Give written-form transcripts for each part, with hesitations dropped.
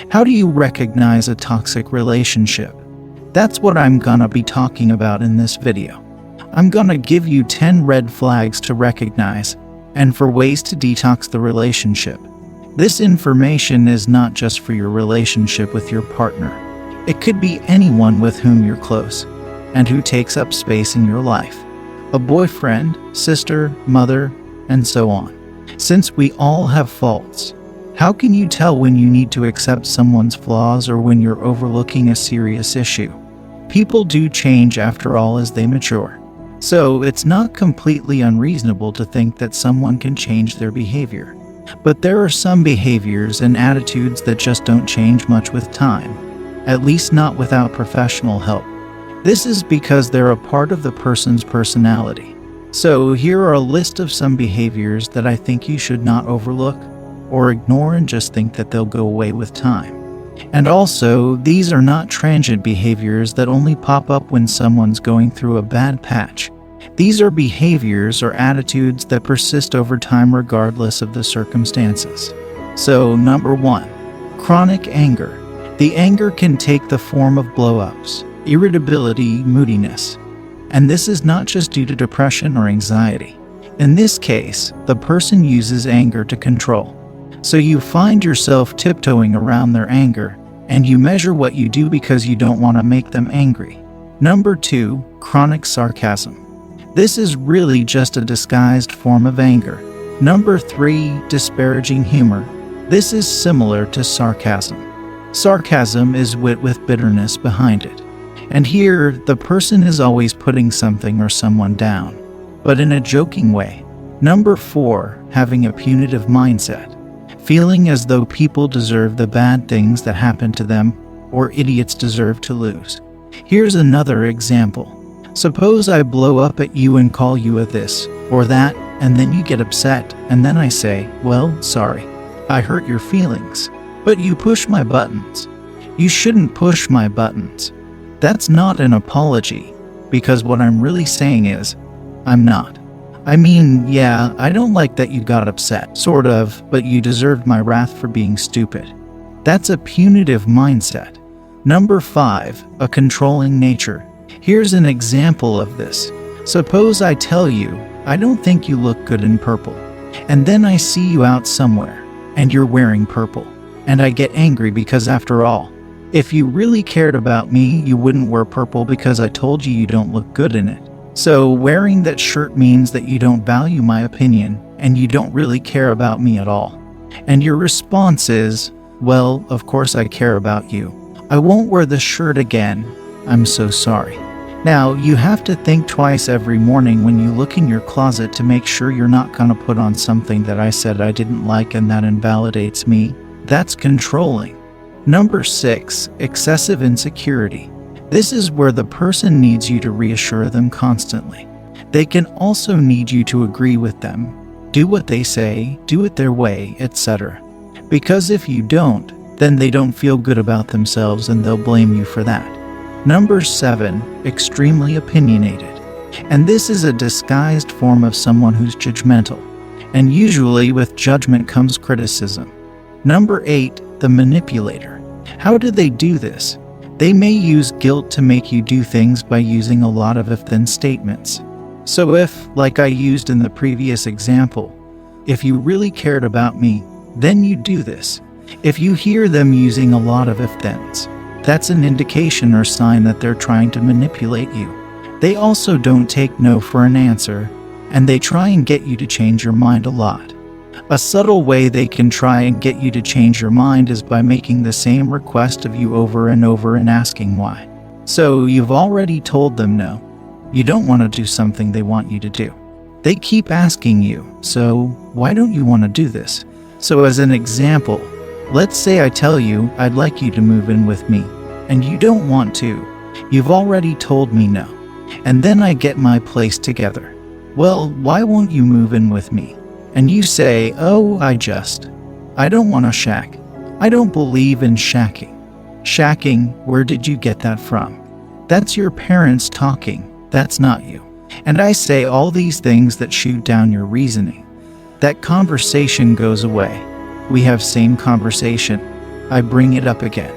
How do you recognize a toxic relationship? That's what I'm gonna be talking about in this video. I'm gonna give you 10 red flags to recognize and for ways to detox the relationship. This information is not just for your relationship with your partner. It could be anyone with whom you're close and who takes up space in your life. A boyfriend, sister, mother, and so on. Since we all have faults, how can you tell when you need to accept someone's flaws or when you're overlooking a serious issue? People do change after all as they mature. So it's not completely unreasonable to think that someone can change their behavior. But there are some behaviors and attitudes that just don't change much with time, at least not without professional help. This is because they're a part of the person's personality. So here are a list of some behaviors that I think you should not overlook or ignore and just think that they'll go away with time. And also, these are not transient behaviors that only pop up when someone's going through a bad patch. These are behaviors or attitudes that persist over time regardless of the circumstances. So, number 1, chronic anger. The anger can take the form of blow-ups, irritability, moodiness. And this is not just due to depression or anxiety. In this case, the person uses anger to control. So you find yourself tiptoeing around their anger, and you measure what you do because you don't want to make them angry. Number 2, chronic sarcasm. This is really just a disguised form of anger. Number 3, disparaging humor. This is similar to sarcasm. Sarcasm is wit with bitterness behind it. And here, the person is always putting something or someone down, but in a joking way. Number 4, having a punitive mindset. Feeling as though people deserve the bad things that happen to them, or idiots deserve to lose. Here's another example. Suppose I blow up at you and call you a this or that, and then you get upset, and then I say, well, sorry, I hurt your feelings, but you push my buttons. You shouldn't push my buttons. That's not an apology, because what I'm really saying is, I'm not. I mean, yeah, I don't like that you got upset, sort of, but you deserved my wrath for being stupid. That's a punitive mindset. Number 5, a controlling nature. Here's an example of this. Suppose I tell you, I don't think you look good in purple. And then I see you out somewhere, and you're wearing purple. And I get angry because after all, if you really cared about me, you wouldn't wear purple because I told you you don't look good in it. So wearing that shirt means that you don't value my opinion and you don't really care about me at all. And your response is, well, of course I care about you. I won't wear this shirt again. I'm so sorry. Now, you have to think twice every morning when you look in your closet to make sure you're not gonna put on something that I said I didn't like and that invalidates me. That's controlling. Number 6, excessive insecurity. This is where the person needs you to reassure them constantly. They can also need you to agree with them, do what they say, do it their way, etc. Because if you don't, then they don't feel good about themselves and they'll blame you for that. Number 7, extremely opinionated. And this is a disguised form of someone who's judgmental. And usually with judgment comes criticism. Number 8, the manipulator. How do they do this? They may use guilt to make you do things by using a lot of if-then statements. So if, like I used in the previous example, if you really cared about me, then you'd do this. If you hear them using a lot of if-thens, that's an indication or sign that they're trying to manipulate you. They also don't take no for an answer, and they try and get you to change your mind a lot. A subtle way they can try and get you to change your mind is by making the same request of you over and over and asking why. So you've already told them no. You don't want to do something they want you to do. They keep asking you, so why don't you want to do this? So as an example, let's say I tell you I'd like you to move in with me, and you don't want to. You've already told me no. And then I get my place together. Well, why won't you move in with me? And you say, oh, I don't want to shack. I don't believe in shacking. Shacking, where did you get that from? That's your parents talking, that's not you. And I say all these things that shoot down your reasoning. That conversation goes away. We have same conversation. I bring it up again.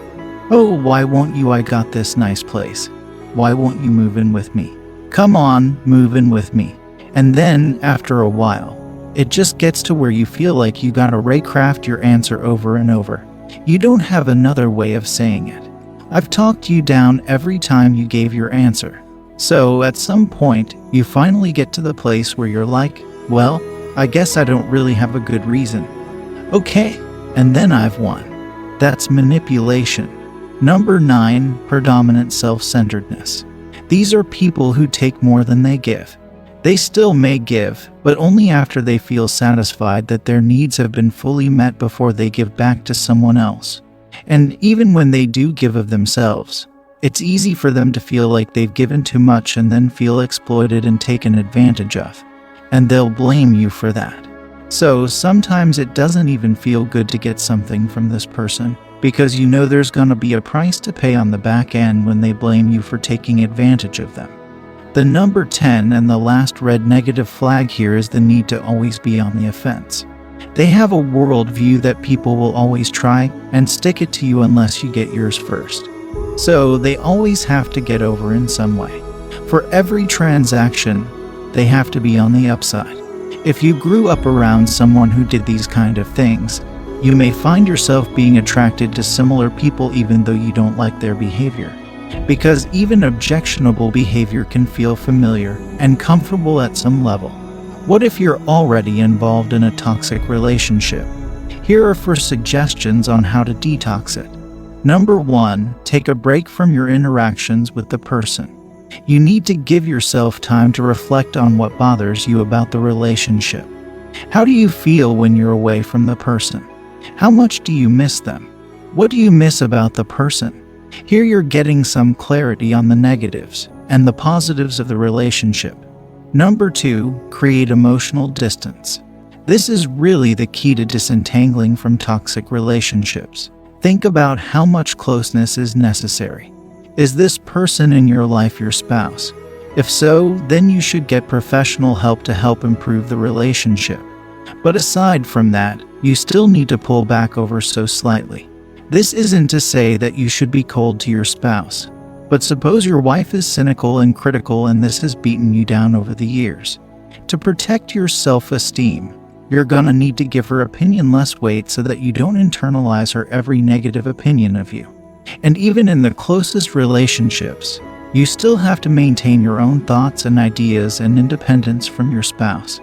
Oh, why won't you? I got this nice place. Why won't you move in with me? Come on, move in with me. And then, after a while, it just gets to where you feel like you gotta recraft your answer over and over. You don't have another way of saying it. I've talked you down every time you gave your answer. So at some point, you finally get to the place where you're like, well, I guess I don't really have a good reason. Okay, and then I've won. That's manipulation. Number 9, predominant self-centeredness. These are people who take more than they give. They still may give, but only after they feel satisfied that their needs have been fully met before they give back to someone else. And even when they do give of themselves, it's easy for them to feel like they've given too much and then feel exploited and taken advantage of. And they'll blame you for that. So sometimes it doesn't even feel good to get something from this person, because you know there's gonna be a price to pay on the back end when they blame you for taking advantage of them. The number 10 and the last red negative flag here is the need to always be on the offense. They have a worldview that people will always try and stick it to you unless you get yours first. So they always have to get over in some way. For every transaction, they have to be on the upside. If you grew up around someone who did these kind of things, you may find yourself being attracted to similar people even though you don't like their behavior. Because even objectionable behavior can feel familiar and comfortable at some level. What if you're already involved in a toxic relationship? Here are 4 suggestions on how to detox it. Number 1, take a break from your interactions with the person. You need to give yourself time to reflect on what bothers you about the relationship. How do you feel when you're away from the person? How much do you miss them? What do you miss about the person? Here you're getting some clarity on the negatives and the positives of the relationship. Number 2, create emotional distance. This is really the key to disentangling from toxic relationships. Think about how much closeness is necessary. Is this person in your life your spouse? If so, then you should get professional help to help improve the relationship. But aside from that, you still need to pull back over so slightly. This isn't to say that you should be cold to your spouse. But suppose your wife is cynical and critical and this has beaten you down over the years. To protect your self-esteem, you're gonna need to give her opinion less weight so that you don't internalize her every negative opinion of you. And even in the closest relationships, you still have to maintain your own thoughts and ideas and independence from your spouse.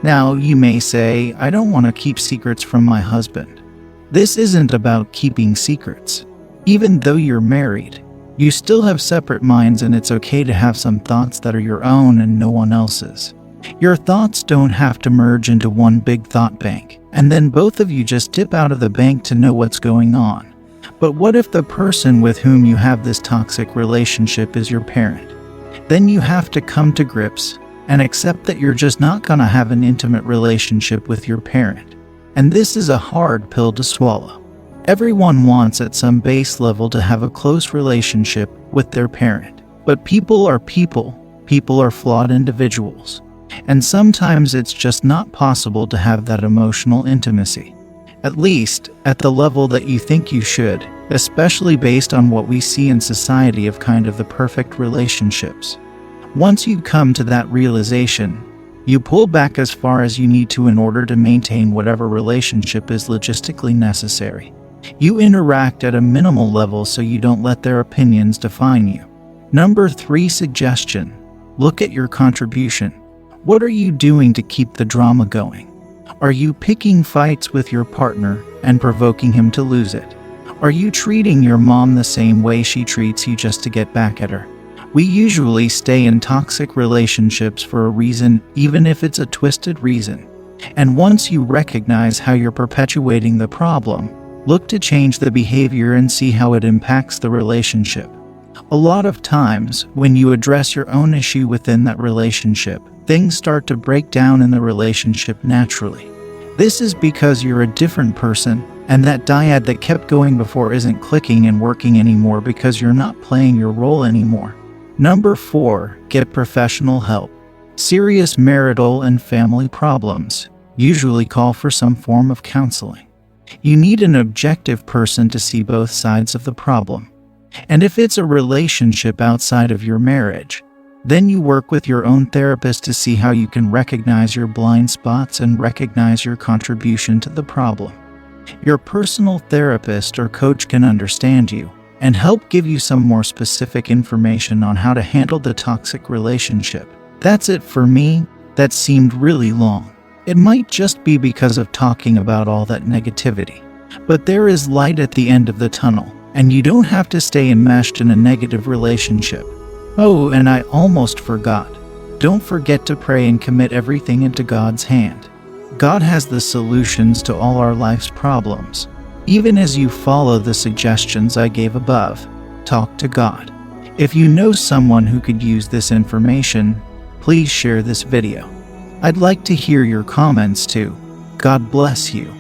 Now, you may say, I don't want to keep secrets from my husband. This isn't about keeping secrets. Even though you're married, you still have separate minds and it's okay to have some thoughts that are your own and no one else's. Your thoughts don't have to merge into one big thought bank, and then both of you just dip out of the bank to know what's going on. But what if the person with whom you have this toxic relationship is your parent? Then you have to come to grips and accept that you're just not gonna have an intimate relationship with your parent. And this is a hard pill to swallow. Everyone wants at some base level to have a close relationship with their parent. But people are people. People are flawed individuals. And sometimes it's just not possible to have that emotional intimacy. At least, at the level that you think you should, especially based on what we see in society of kind of the perfect relationships. Once you come to that realization, you pull back as far as you need to in order to maintain whatever relationship is logistically necessary. You interact at a minimal level so you don't let their opinions define you. Number 3 suggestion, look at your contribution. What are you doing to keep the drama going? Are you picking fights with your partner and provoking him to lose it? Are you treating your mom the same way she treats you just to get back at her? We usually stay in toxic relationships for a reason, even if it's a twisted reason. And once you recognize how you're perpetuating the problem, look to change the behavior and see how it impacts the relationship. A lot of times, when you address your own issue within that relationship, things start to break down in the relationship naturally. This is because you're a different person, and that dyad that kept going before isn't clicking and working anymore because you're not playing your role anymore. Number 4, get professional help. Serious marital and family problems usually call for some form of counseling. You need an objective person to see both sides of the problem. And if it's a relationship outside of your marriage, then you work with your own therapist to see how you can recognize your blind spots and recognize your contribution to the problem. Your personal therapist or coach can understand you and help give you some more specific information on how to handle the toxic relationship. That's it for me. That seemed really long. It might just be because of talking about all that negativity. But there is light at the end of the tunnel, and you don't have to stay enmeshed in a negative relationship. Oh, and I almost forgot. Don't forget to pray and commit everything into God's hand. God has the solutions to all our life's problems. Even as you follow the suggestions I gave above, talk to God. If you know someone who could use this information, please share this video. I'd like to hear your comments too. God bless you.